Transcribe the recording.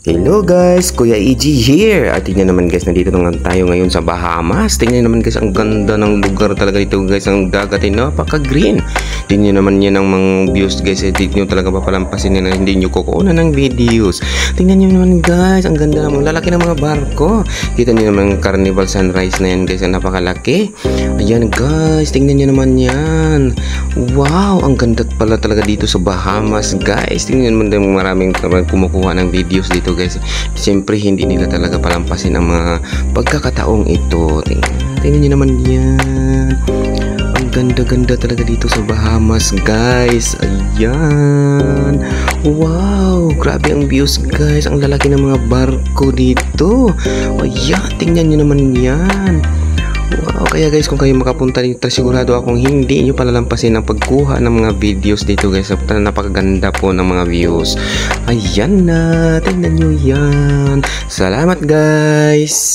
Hello guys, Kuya EG here. At tingnan naman guys, nandito naman tayo ngayon sa Bahamas. Tingnan naman guys, ang ganda ng lugar talaga dito guys. Ang dagat ay napaka-green. Tingnan naman yan ang mga views guys. Tingnan nyo talaga papalampasin na hindi nyo kukunan ng videos. Tingnan nyo naman guys, ang ganda naman. Lalaki ng mga barko. Kita nyo naman ang Carnival Sunrise na yan guys. Ang napakalaki. Ayan guys, tingnan nyo naman yan. Wow, ang ganda pala talaga dito sa Bahamas guys. Tingnan naman maraming kumukuha ng videos dito guys. Siyempre hindi nila talaga palampasin ang mga pagkakataong ito. Tingnan nyo naman yan. Ang ganda-ganda talaga dito sa Bahamas guys. Ayan. Wow, grabe ang views guys. Ang lalaki ng mga barko dito. Ayan, tingnan nyo naman yan. Wow, kaya guys, kung kayo makapunta dito, sigurado akong hindi nyo palalampasin ang pagkuha ng mga videos dito guys. Napakaganda po ng mga views. Ayan na, tingnan nyo yan. Salamat guys.